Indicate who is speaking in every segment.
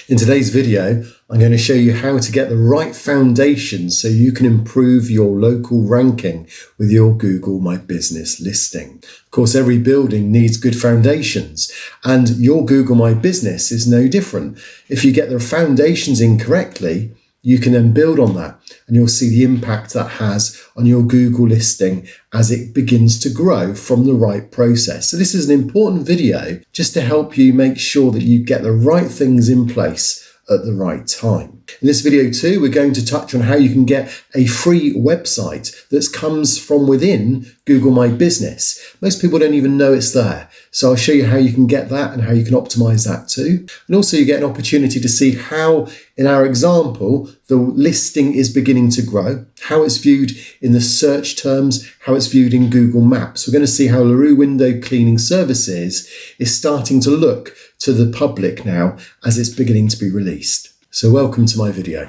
Speaker 1: In today's video, I'm going to show you how to get the right foundations so you can improve your local ranking with your Google My Business listing. Of course, every building needs good foundations, and your Google My Business is no different. If you get the foundations in correctly, you can then build on that, and you'll see the impact that has on your Google listing as it begins to grow from the right process. So this is an important video just to help you make sure that you get the right things in place at the right time. In this video too, we're going to touch on how you can get a free website that comes from within Google My Business. Most people don't even know it's there. So I'll show you how you can get that and how you can optimize that too. And also you get an opportunity to see how, in our example, the listing is beginning to grow, how it's viewed in the search terms, how it's viewed in Google Maps. We're going to see how LaRue Window Cleaning Services is starting to look to the public now as it's beginning to be released. So welcome to my video.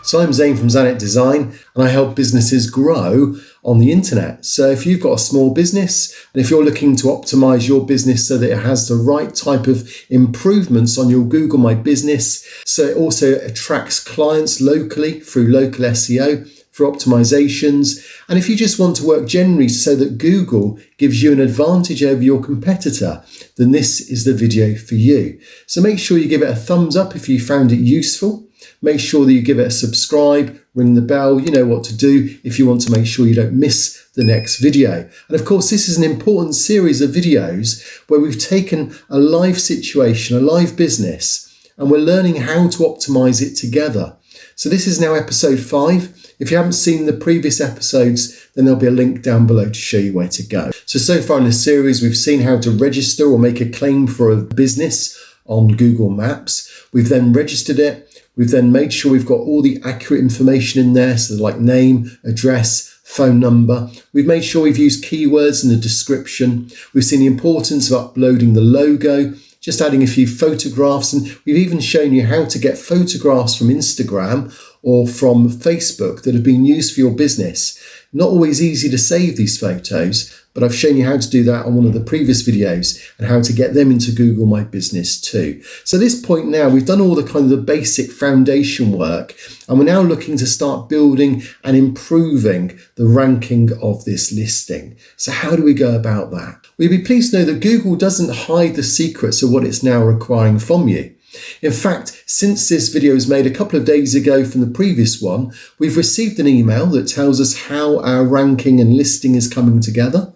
Speaker 1: So I'm Zane from Zanet Design, and I help businesses grow on the internet. So if you've got a small business, and if you're looking to optimize your business so that it has the right type of improvements on your Google My Business, so it also attracts clients locally through local SEO, through optimizations, and if you just want to work generally so that Google gives you an advantage over your competitor, then this is the video for you. So make sure you give it a thumbs up if you found it useful. Make sure that you give it a subscribe, ring the bell, you know what to do if you want to make sure you don't miss the next video. And of course, this is an important series of videos where we've taken a live situation, a live business, and we're learning how to optimize it together. So this is now episode 5. If you haven't seen the previous episodes, then there'll be a link down below to show you where to go. So far in this series, we've seen how to register or make a claim for a business on Google Maps. We've then registered it. We've then made sure we've got all the accurate information in there, so like name, address, phone number. We've made sure we've used keywords in the description. We've seen the importance of uploading the logo, just adding a few photographs, and we've even shown you how to get photographs from Instagram or from Facebook that have been used for your business. Not always easy to save these photos, but I've shown you how to do that on one of the previous videos and how to get them into Google My Business too. So at this point now, we've done all the kind of the basic foundation work, and we're now looking to start building and improving the ranking of this listing. So how do we go about that? We'd be pleased to know that Google doesn't hide the secrets of what it's now requiring from you. In fact, since this video was made a couple of days ago from the previous one, we've received an email that tells us how our ranking and listing is coming together.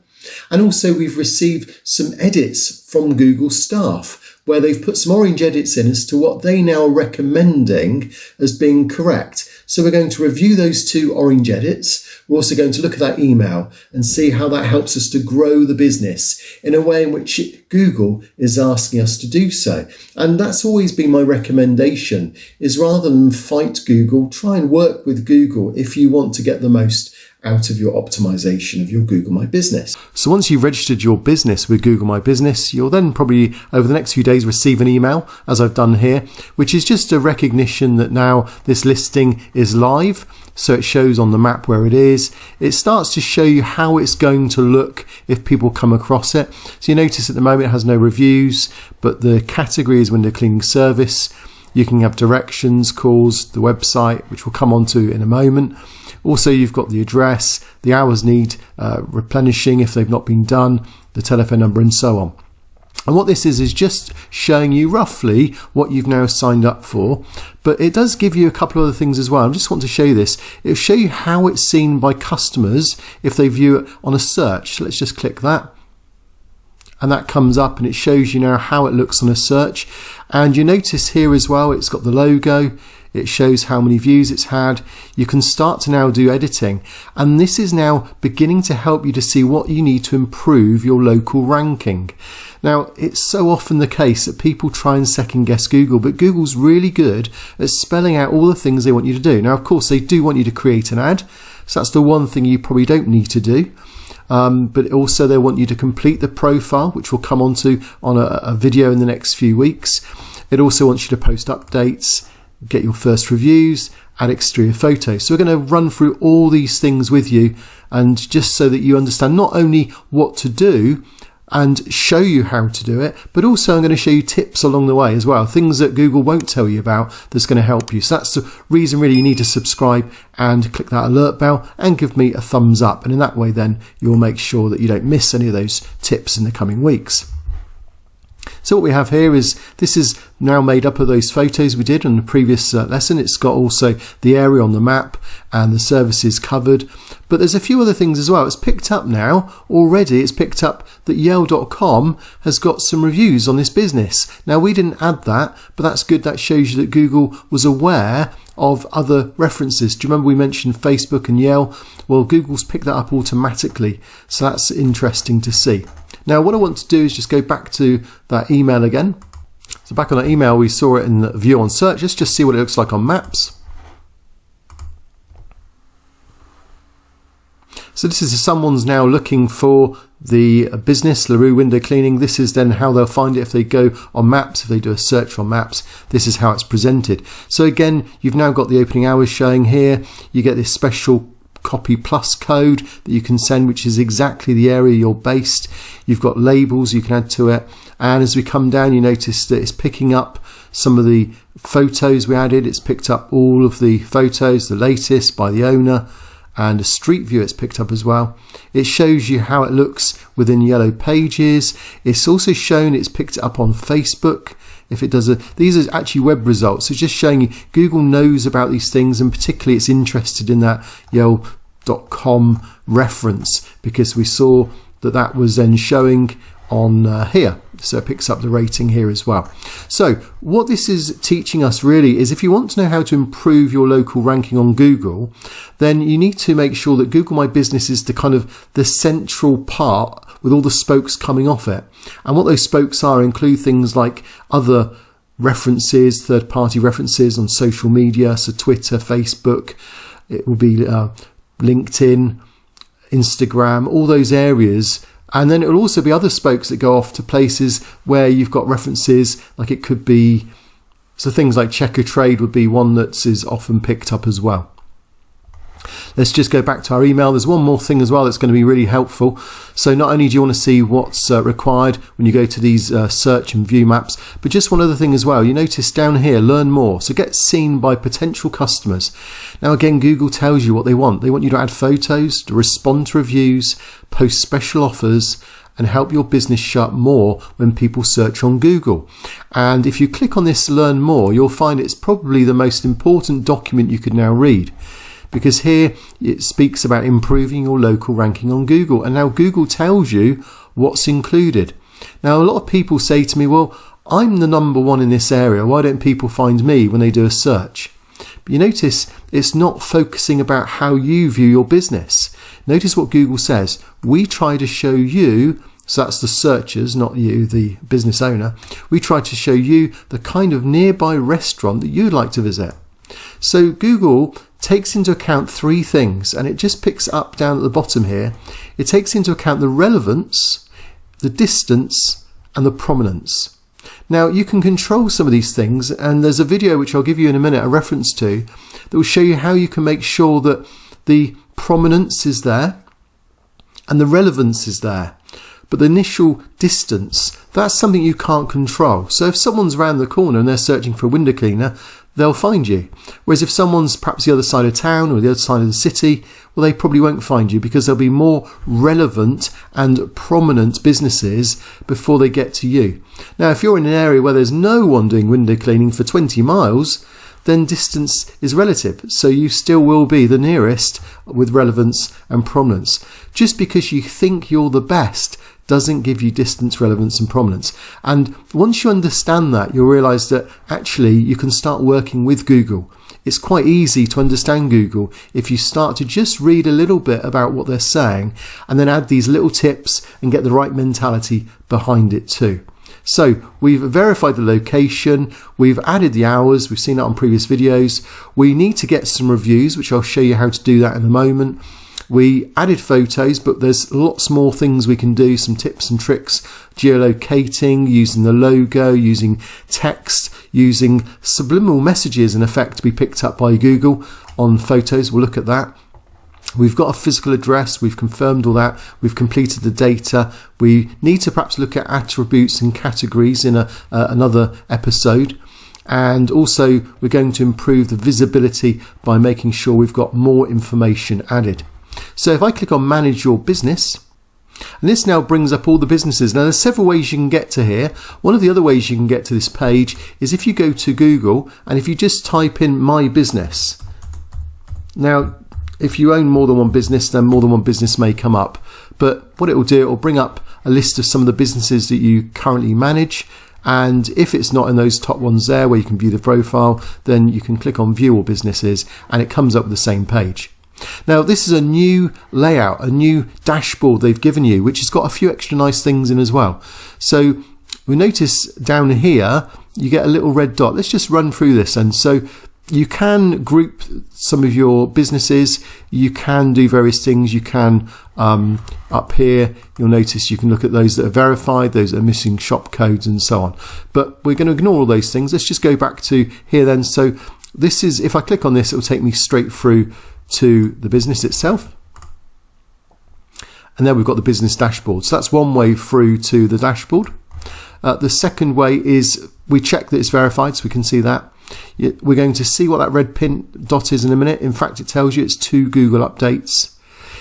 Speaker 1: And also we've received some edits from Google staff where they've put some orange edits in as to what they now are recommending as being correct. So we're going to review those 2 orange edits. We're also going to look at that email and see how that helps us to grow the business in a way in which Google is asking us to do so. And that's always been my recommendation, is rather than fight Google, try and work with Google if you want to get the most out of your optimization of your Google My Business. So once you've registered your business with Google My Business, you'll then probably over the next few days receive an email, as I've done here, which is just a recognition that now this listing is live. So it shows on the map where it is. It starts to show you how it's going to look if people come across it. So you notice at the moment it has no reviews, but the category is window cleaning service. You can have directions, calls, the website, which we'll come on to in a moment. Also, you've got the address, the hours need replenishing if they've not been done, the telephone number, and so on. And what this is just showing you roughly what you've now signed up for, but it does give you a couple of other things as well. I just want to show you this. It'll show you how it's seen by customers if they view it on a search. So let's just click that. And that comes up and it shows you now how it looks on a search. And you notice here as well, it's got the logo. It shows how many views it's had. You can start to now do editing. And this is now beginning to help you to see what you need to improve your local ranking. Now, it's so often the case that people try and second guess Google, but Google's really good at spelling out all the things they want you to do. Now, of course, they do want you to create an ad. So that's the one thing you probably don't need to do. But also they want you to complete the profile, which we'll come on to on a video in the next few weeks. It also wants you to post updates, get your first reviews, add exterior photos. So we're going to run through all these things with you, and just so that you understand not only what to do and show you how to do it, but also I'm going to show you tips along the way as well, things that Google won't tell you about that's going to help you. So that's the reason really you need to subscribe and click that alert bell and give me a thumbs up, and in that way then you'll make sure that you don't miss any of those tips in the coming weeks. So what we have here is, this is now made up of those photos we did in the previous lesson. It's got also the area on the map and the services covered, but there's a few other things as well. It's picked up now already, it's picked up that Yale.com has got some reviews on this business. Now we didn't add that, but that's good. That shows you that Google was aware of other references. Do you remember we mentioned Facebook and Yale? Well, Google's picked that up automatically, so that's interesting to see. Now what I want to do is just go back to that email again. So back on that email, we saw it in the view on search. Let's just see what it looks like on maps. So this is someone's now looking for the business, LaRue Window Cleaning. This is then how they'll find it if they go on maps, if they do a search on maps. This is how it's presented. So again, you've now got the opening hours showing here. You get this special copy plus code that you can send, which is exactly the area you're based. You've got labels you can add to it, and as we come down you notice that it's picking up some of the photos we added. It's picked up all of the photos, the latest by the owner, and a street view it's picked up as well. It shows you how it looks within Yellow Pages. It's also shown it's picked it up on Facebook. If it does these are actually web results, so just showing you Google knows about these things, and particularly it's interested in that Yale.com reference, because we saw that that was then showing on here, so it picks up the rating here as well. So what this is teaching us really is, if you want to know how to improve your local ranking on Google, then you need to make sure that Google My Business is the kind of the central part with all the spokes coming off it. And what those spokes are include things like other references, third-party references on social media, so Twitter, Facebook, it will be LinkedIn, Instagram, all those areas. And then it will also be other spokes that go off to places where you've got references, like it could be, so things like Checker Trade would be one that is often picked up as well. Let's just go back to our email. There's one more thing as well that's going to be really helpful. So not only do you want to see what's required when you go to these search and view maps, but just one other thing as well. You notice down here, learn more. So get seen by potential customers. Now again, Google tells you what they want. They want you to add photos, to respond to reviews, post special offers, and help your business show up more when people search on Google. And if you click on this learn more, you'll find it's probably the most important document you could now read, because here it speaks about improving your local ranking on Google, and now Google tells you what's included. Now a lot of people say to me, well, I'm the number one in this area, why don't people find me when they do a search? But you notice it's not focusing about how you view your business. Notice what Google says. We try to show you, so that's the searchers, not you, the business owner, we try to show you the kind of nearby restaurant that you'd like to visit. So Google takes into account three things, and it just picks up down at the bottom here. It takes into account the relevance, the distance, and the prominence. Now you can control some of these things, and there's a video which I'll give you in a minute a reference to that will show you how you can make sure that the prominence is there and the relevance is there. But the initial distance, that's something you can't control. So if someone's around the corner and they're searching for a window cleaner, they'll find you. Whereas if someone's perhaps the other side of town or the other side of the city, well, they probably won't find you, because there'll be more relevant and prominent businesses before they get to you. Now, if you're in an area where there's no one doing window cleaning for 20 miles, then distance is relative. So you still will be the nearest with relevance and prominence. Just because you think you're the best doesn't give you distance, relevance and prominence. And once you understand that, you'll realize that actually you can start working with Google. It's quite easy to understand Google if you start to just read a little bit about what they're saying and then add these little tips and get the right mentality behind it too. So we've verified the location, we've added the hours, we've seen that on previous videos. We need to get some reviews, which I'll show you how to do that in a moment. We added photos, but there's lots more things we can do, some tips and tricks, geolocating, using the logo, using text, using subliminal messages in effect to be picked up by Google on photos. We'll look at that. We've got a physical address, we've confirmed all that, we've completed the data. We need to perhaps look at attributes and categories in another episode. And also we're going to improve the visibility by making sure we've got more information added. So if I click on Manage Your Business, and this now brings up all the businesses. Now there's several ways you can get to here. One of the other ways you can get to this page is if you go to Google and if you just type in My Business. Now if you own more than one business, then more than one business may come up. But what it will do, it will bring up a list of some of the businesses that you currently manage. And if it's not in those top ones there where you can view the profile, then you can click on View All Businesses and it comes up with the same page. Now this is a new layout, a new dashboard they've given you, which has got a few extra nice things in as well. So we notice down here, you get a little red dot. Let's just run through this. And so you can group some of your businesses, you can do various things, you can up here you'll notice you can look at those that are verified, those that are missing shop codes and so on, but we're going to ignore all those things. Let's just go back to here then. So this is, if I click on this, it will take me straight through to the business itself, and then we've got the business dashboard. So that's one way through to the dashboard. The second way is we check that it's verified, so we can see that. We're going to see what that red pin dot is in a minute. In fact, it tells you it's 2 Google updates.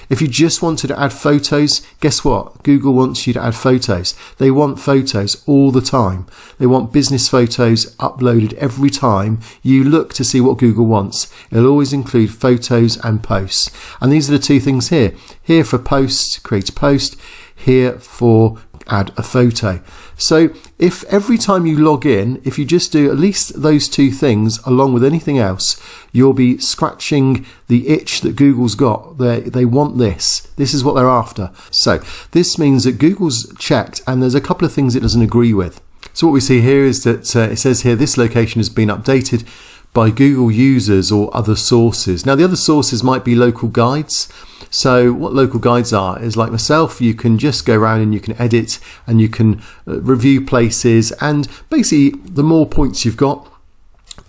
Speaker 1: If you just wanted to add photos, guess what? Google wants you to add photos. They want photos all the time. They want business photos uploaded every time you look to see what Google wants. It'll always include photos and posts. And these are the two things here. Here for posts, create a post. Here for add a photo. So if every time you log in, if you just do at least those two things along with anything else, you'll be scratching the itch that Google's got. They want this. This is what they're after. So this means that Google's checked and there's a couple of things it doesn't agree with. So what we see here is that it says here this location has been updated by Google users or other sources. Now the other sources might be local guides. So what local guides are is, like myself, you can just go around and you can edit and you can review places, and basically the more points you've got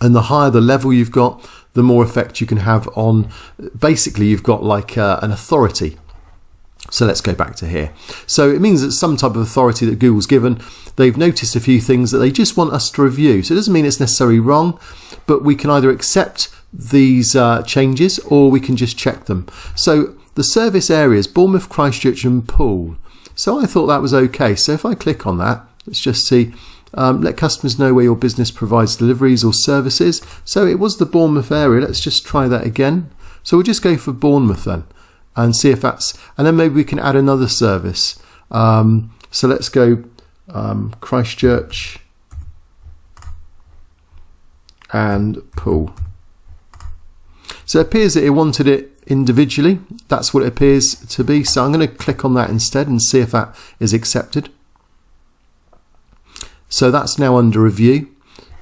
Speaker 1: and the higher the level you've got, the more effect you can have on, basically you've got like an authority. So let's go back to here. So it means that some type of authority that Google's given, they've noticed a few things that they just want us to review. So it doesn't mean it's necessarily wrong, but we can either accept these changes or we can just check them. So the service areas, Bournemouth, Christchurch and Poole. So I thought that was okay. So if I click on that, let's just see, let customers know where your business provides deliveries or services. So it was the Bournemouth area. Let's just try that again. So we'll just go for Bournemouth then and see if that's, and then maybe we can add another service. So let's go Christchurch and Poole. So it appears that it wanted it individually. That's what it appears to be. So I'm going to click on that instead and see if that is accepted. So that's now under review.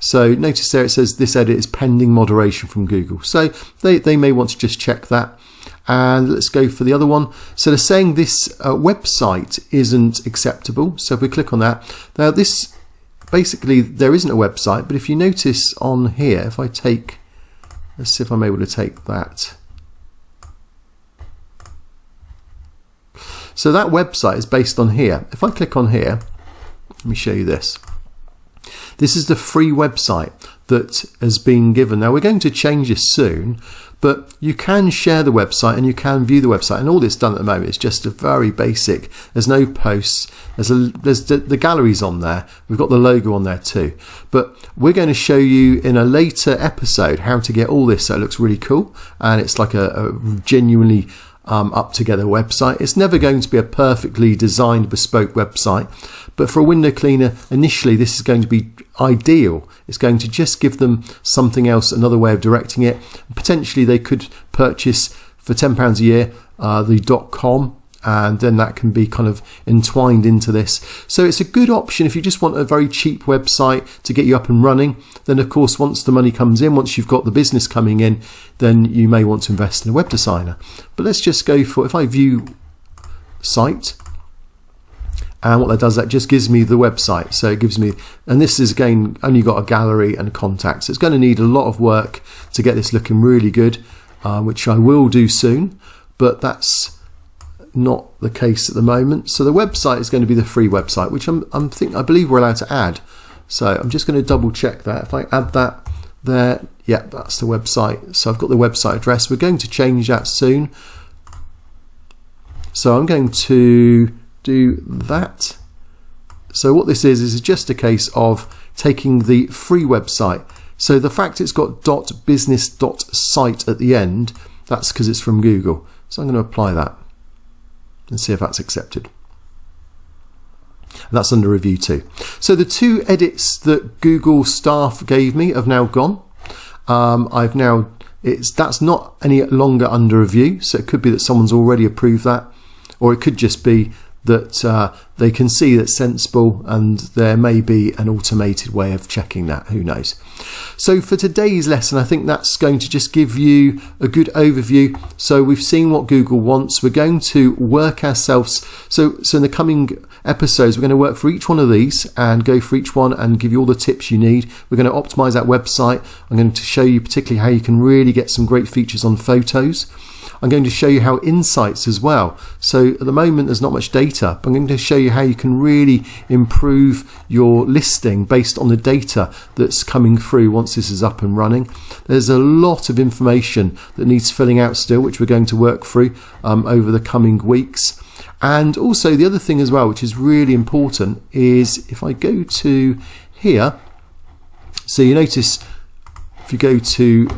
Speaker 1: So notice there it says this edit is pending moderation from Google. So they may want to just check that. And let's go for the other one. So they're saying this website isn't acceptable. So if we click on that, now this basically there isn't a website, but if you notice on here, if I take, let's see if I'm able to take that. So that website is based on here. If I click on here, let me show you this. This is the free website that has been given. Now we're going to change this soon, but you can share the website and you can view the website, and all that's done at the moment is just a very basic. There's no posts. There's the galleries on there. We've got the logo on there too. But we're going to show you in a later episode how to get all this so it looks really cool and it's like a genuinely up together website. It's never going to be a perfectly designed bespoke website, but for a window cleaner initially this is going to be ideal. It's going to just give them something else, another way of directing it. Potentially they could purchase for £10 a year the .com, and then that can be kind of entwined into this. So it's a good option if you just want a very cheap website to get you up and running. Then of course once the money comes in, once you've got the business coming in, then you may want to invest in a web designer. But let's just go for, if I view site And what that does, that just gives me the website. So it gives me, and this is again, only got a gallery and contacts. It's going to need a lot of work to get this looking really good, which I will do soon, but that's not the case at the moment. So the website is going to be the free website, which I believe we're allowed to add. So I'm just going to double check that. If I add that there, yeah, that's the website. So I've got the website address. We're going to change that soon. So I'm going to do that. So what this is just a case of taking the free website. So the fact it's got .business.site at the end, that's because it's from Google. So I'm going to apply that and see if that's accepted. And that's under review too. So the 2 edits that Google staff gave me have now gone. That's not any longer under review. So it could be that someone's already approved that, or it could just be that they can see that's sensible and there may be an automated way of checking that, who knows. So for today's lesson, I think that's going to just give you a good overview. So we've seen what Google wants. We're going to work ourselves. So in the coming episodes, we're going to work for each one of these and go for each one and give you all the tips you need. We're going to optimize that website. I'm going to show you particularly how you can really get some great features on photos. I'm going to show you how insights as well. So at the moment, there's not much data, but I'm going to show you how you can really improve your listing based on the data that's coming through once this is up and running. There's a lot of information that needs filling out still, which we're going to work through over the coming weeks. And also the other thing as well, which is really important, is if I go to here, so you notice if you go to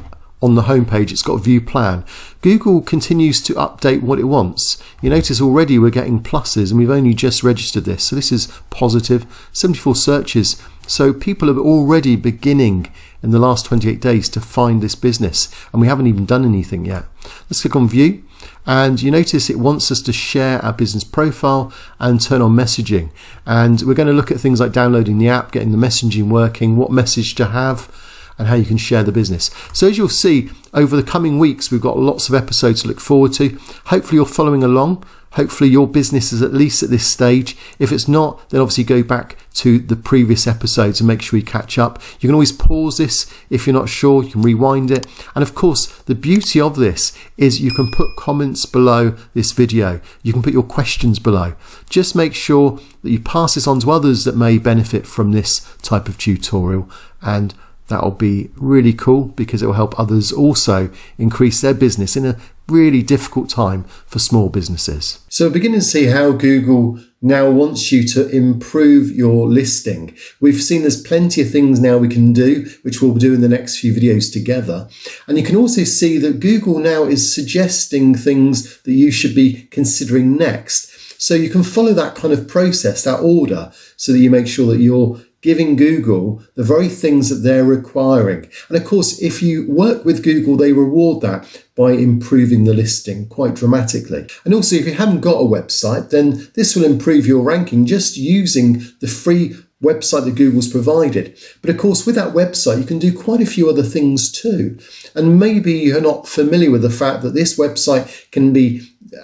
Speaker 1: on the home page, it's got a view plan. Google continues to update what it wants. You notice already we're getting pluses and we've only just registered this. So this is positive, 74 searches. So people are already beginning in the last 28 days to find this business, and we haven't even done anything yet. Let's click on view, and you notice it wants us to share our business profile and turn on messaging. And we're going to look at things like downloading the app, getting the messaging working, what message to have, and how you can share the business. So as you'll see, over the coming weeks, we've got lots of episodes to look forward to. Hopefully you're following along. Hopefully your business is at least at this stage. If it's not, then obviously go back to the previous episodes and make sure you catch up. You can always pause this if you're not sure. You can rewind it. And of course, the beauty of this is you can put comments below this video. You can put your questions below. Just make sure that you pass this on to others that may benefit from this type of tutorial, and that'll be really cool because it will help others also increase their business in a really difficult time for small businesses. So we're beginning to see how Google now wants you to improve your listing. We've seen there's plenty of things now we can do, which we'll do in the next few videos together. And you can also see that Google now is suggesting things that you should be considering next. So you can follow that kind of process, that order, so that you make sure that you're giving Google the very things that they're requiring. And of course, if you work with Google, they reward that by improving the listing quite dramatically. And also, if you haven't got a website, then this will improve your ranking just using the free website that Google's provided. But of course, with that website, you can do quite a few other things too. And maybe you're not familiar with the fact that this website can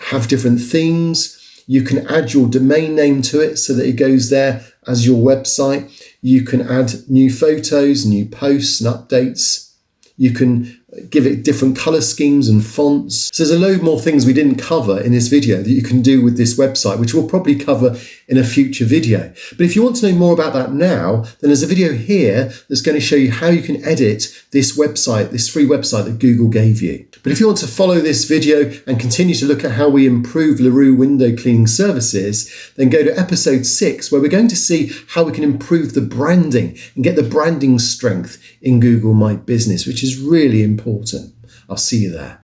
Speaker 1: have different themes. You can add your domain name to it so that it goes there as your website. You can add new photos, new posts and updates. You can give it different color schemes and fonts. So there's a load more things we didn't cover in this video that you can do with this website, which we'll probably cover in a future video. But if you want to know more about that now, then there's a video here that's going to show you how you can edit this website, this free website that Google gave you. But if you want to follow this video and continue to look at how we improve LaRue window cleaning services, then go to episode 6, where we're going to see how we can improve the branding and get the branding strength in Google My Business, which is really important. I'll see you there.